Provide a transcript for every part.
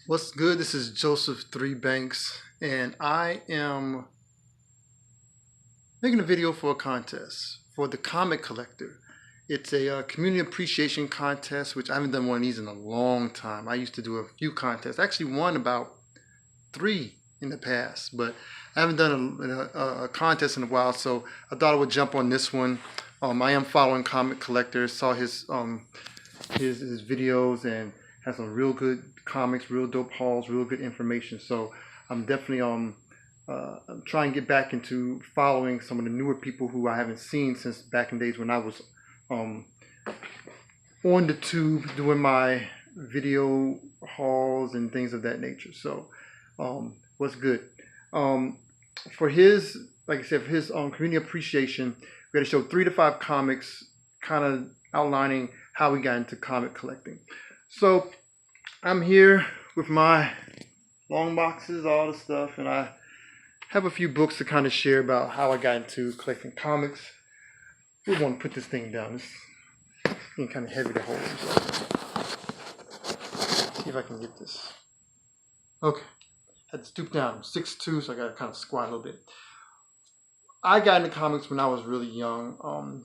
What's good? This is Joseph Three Banks, and I am making a video for a contest for the comic collector. It's a community appreciation contest, which I haven't done one of these in a long time. I used to do a few contests. I actually won about three in the past, but I haven't done a contest in a while, so I thought I would jump on this one. I am following comic collectors, saw his videos and has some real good comics, real dope hauls, real good information. So I'm definitely I'm trying to get back into following some of the newer people who I haven't seen since back in days when I was um, on the tube doing my video hauls and things of that nature. So what's good? Um, for his, like I said, for his community appreciation, we had to show 3 to 5 comics, kind of outlining how we got into comic collecting. So I'm here with my long boxes, all the stuff, and I have a few books to kind of share about how I got into collecting comics. We want to put this thing down. It's getting kind of heavy to hold. So see if I can get this. Okay, had to stoop down. I'm 6'2", so I got to kind of squat a little bit. I got into comics when I was really young.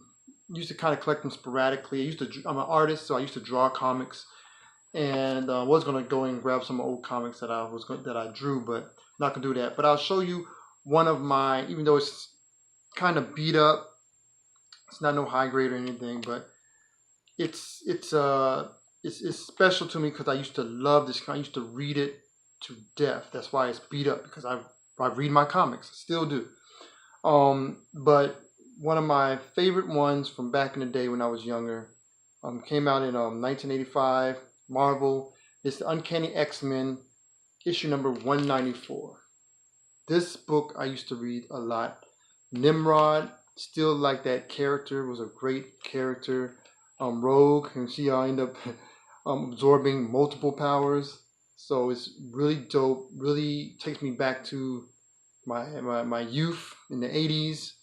Used to kind of collect them sporadically. I'm an artist, so I used to draw comics, and was gonna go and grab some old comics that I drew, but not gonna do that. But I'll show you one of my, even though it's kind of beat up, it's not no high grade or anything, but it's special to me because I used to love this. I used to read it to death. That's why it's beat up, because I read my comics. I still do. But one of my favorite ones from back in the day when I was younger came out in 1985. Marvel. It's the Uncanny X-men, issue number 194. This book I used to read a lot. Nimrod, still like that character, was a great character. Rogue, and she end up absorbing multiple powers. So it's really dope. Really takes me back to my youth in the 80s,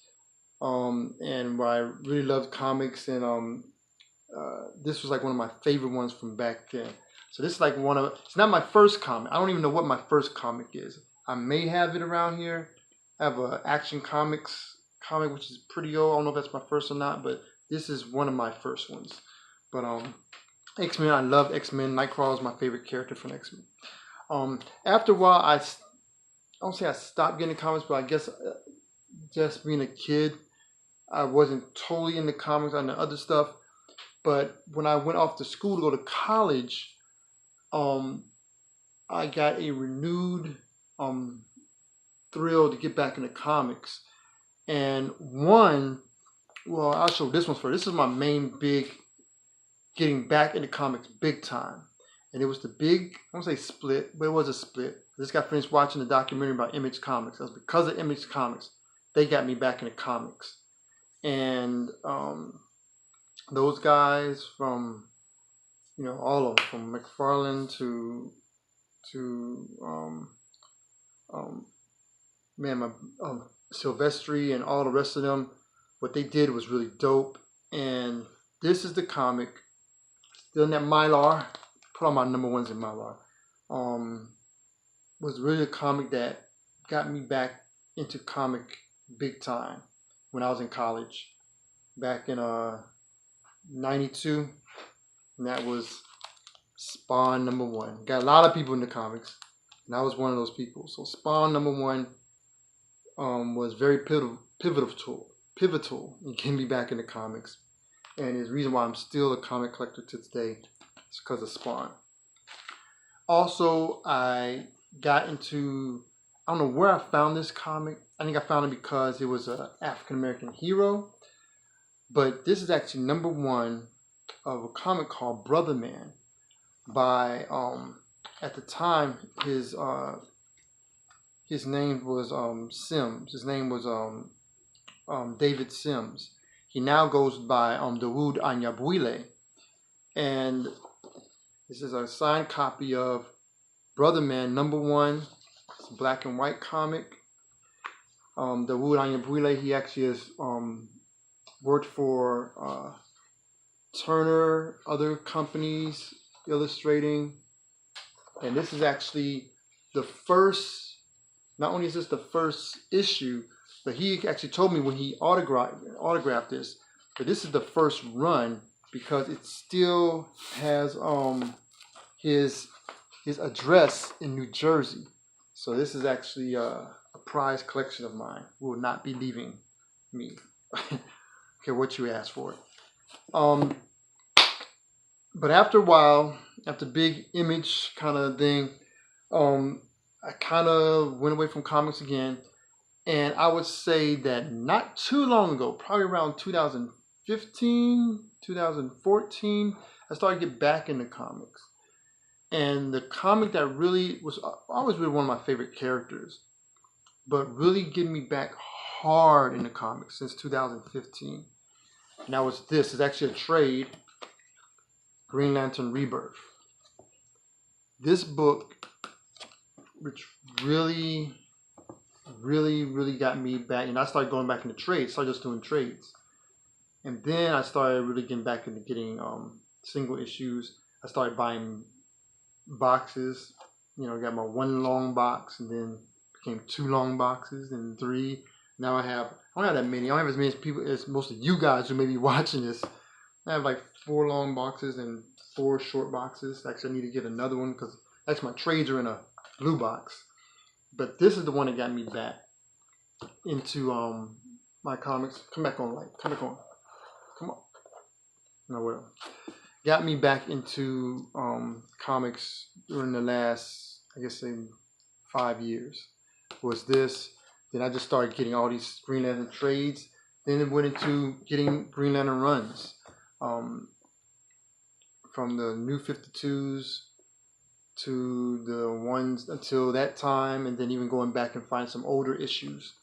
and where I really loved comics, and this was like one of my favorite ones from back then. So this is like it's not my first comic. I don't even know what my first comic is. I may have it around here. I have a Action Comics comic, which is pretty old. I don't know if that's my first or not, but this is one of my first ones. But X-Men, I love X-Men. Nightcrawler is my favorite character from X-Men. After a while, I don't say I stopped getting comics, but I guess just being a kid, I wasn't totally into comics and the other stuff. But when I went off to school to go to college, I got a renewed thrill to get back into comics. And I'll show this one first. This is my main big getting back into comics big time. And it was the big, I won't say split, but it was a split. I just got finished watching the documentary about Image Comics. That was because of Image Comics. They got me back into comics. And those guys from, all of them, from McFarlane to Silvestri and all the rest of them, what they did was really dope. And this is the comic, still in that Mylar, put all my number ones in Mylar, was really a comic that got me back into comic big time when I was in college back in 92, and that was Spawn number 1. Got a lot of people in the comics, and I was one of those people. So Spawn number 1 was very pivotal in getting me back into comics, and is the reason why I'm still a comic collector to today. It's because of Spawn. Also, I got into, I don't know where I found this comic. I think I found it because it was an African-American hero. But this is actually number 1 of a comic called Brother Man by, at the time, his name was Sims. His name was David Sims. He now goes by Dawood Anyabwile. And this is a signed copy of Brother Man number 1. It's a black and white comic. Dawood Anyabwile, he actually has worked for Turner, other companies, illustrating. And this is actually the first, not only is this the first issue, but he actually told me when he autographed this, that this is the first run because it still has his address in New Jersey. So this is actually a prized collection of mine. Will not be leaving me. Okay, what you asked for. But after a while, after big image kind of thing, I kind of went away from comics again. And I would say that not too long ago, probably around 2015, 2014, I started to get back into comics. And the comic that really was always really one of my favorite characters, but really getting me back hard in the comics since 2015. And that was this. It's actually a trade, Green Lantern Rebirth. This book, which really got me back, and I started going back into trades, started just doing trades. And then I started really getting back into getting single issues. I started buying boxes, got my one long box, and then became 2 long boxes, and 3. Now I don't have that many. I don't have as many people as most of you guys who may be watching this. I have like 4 long boxes and 4 short boxes. Actually, I need to get another one because actually my trades are in a blue box. But this is the one that got me back into my comics. Come back on, light. Come back on. Come on. No, whatever. Got me back into comics during the last, I guess, say 5 years. Was this. Then I just started getting all these Green Lantern trades. Then it went into getting Green Lantern runs. From the New 52s to the ones until that time, and then even going back and find some older issues.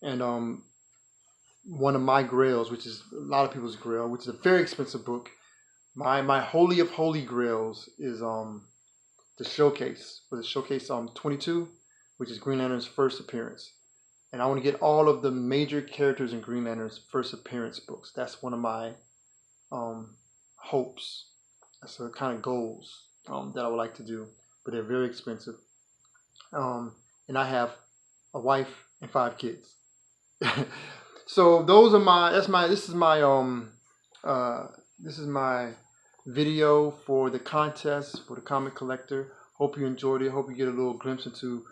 And one of my grails, which is a lot of people's grail, which is a very expensive book, my holy of holy grails is the Showcase, for the Showcase 22, which is Green Lantern's first appearance. And I want to get all of the major characters in Green Lantern's first appearance books. That's one of my hopes. That's the kind of goals that I would like to do, but they're very expensive. And I have a wife and 5 kids. So those are this is my video for the contest for the comic collector. Hope you enjoyed it. Hope you get a little glimpse into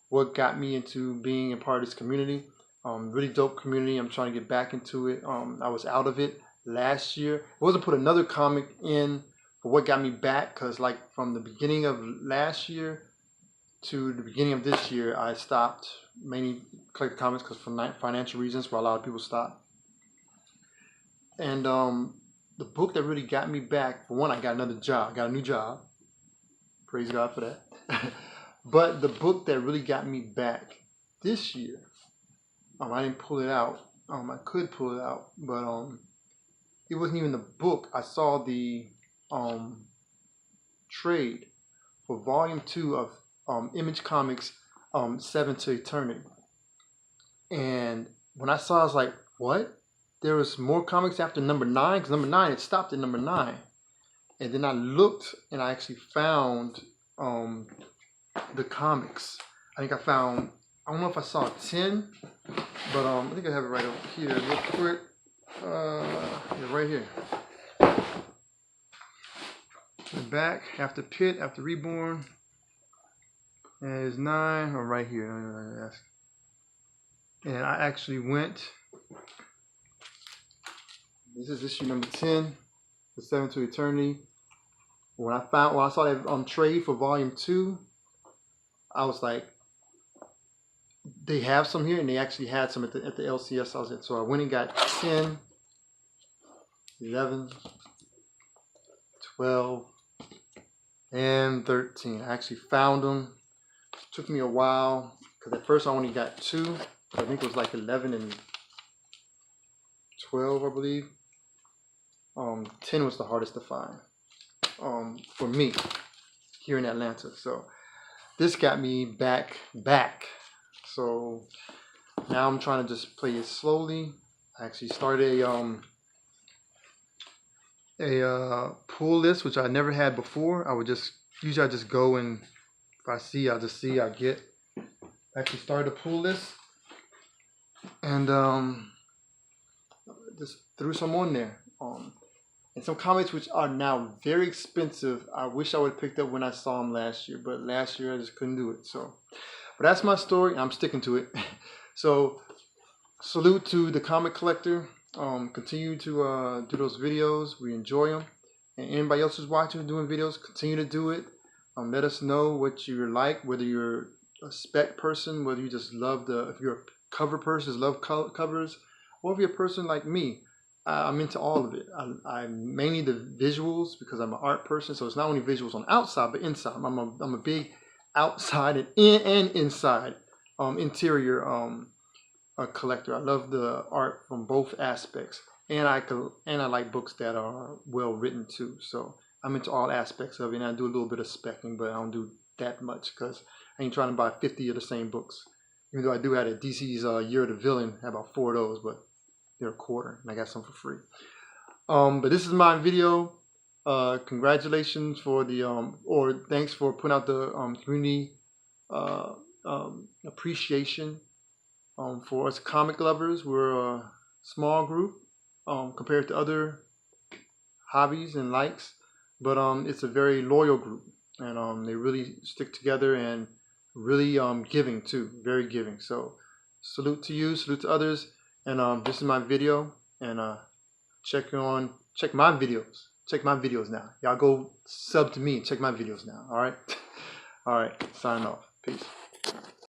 what got me into being a part of this community. Really dope community. I'm trying to get back into it. I was out of it last year. I wasn't put another comic in for what got me back, because like from the beginning of last year to the beginning of this year, I stopped mainly collecting comics because for financial reasons, where a lot of people stop. And the book that really got me back, for one, I got another job. I got a new job. Praise God for that. But the book that really got me back this year, I didn't pull it out. I could pull it out, but it wasn't even the book. I saw the trade for volume 2 of Image Comics 7 to Eternity. And when I saw it, I was like, what? There was more comics after number 9? Because number 9, it stopped at number 9. And then I looked and I actually found the comics. I think I found, I don't know if I saw 10, but I think I have it right over here real quick. Yeah, right here. The back, after Pit, after Reborn, and it's 9, or right here. And I actually went, this is issue number 10, the 7 to Eternity. When I saw that trade for volume 2, I was like, they have some here, and they actually had some at the LCS I was at. So I went and got 10, 11, 12, and 13. I actually found them. It took me a while, because at first I only got 2. I think it was like 11 and 12, I believe. 10 was the hardest to find for me here in Atlanta. So this got me back. So now I'm trying to just play it slowly. I actually started a pull list, which I never had before. I would just usually I just go and if I see, I'll just see. I get actually started to pull this and just threw some on there. And some comics which are now very expensive. I wish I would have picked up when I saw them last year, but last year I just couldn't do it. So, but that's my story. I'm sticking to it. So, salute to the comic collector. Continue to do those videos. We enjoy them. And anybody else who's watching doing videos, continue to do it. Let us know what you're like, whether you're a spec person, whether you just love if you're a cover person, just love covers, or if you're a person like me. I'm into all of it. I'm mainly the visuals because I'm an art person, so it's not only visuals on outside but inside. I'm a big outside and inside interior collector. I love the art from both aspects, and I like books that are well written too. So I'm into all aspects of it, and I do a little bit of specking, but I don't do that much because I ain't trying to buy 50 of the same books. Even though I do have a DC's Year of the Villain, I have about 4 of those, but they're a quarter, and I got some for free. But this is my video. Congratulations for the or thanks for putting out the community appreciation for us comic lovers. We're a small group compared to other hobbies and likes, but it's a very loyal group, and they really stick together and really giving too, very giving. So salute to you, salute to others. And this is my video, and check my videos now. Y'all go sub to me and check my videos now. All right. All right, sign off. Peace.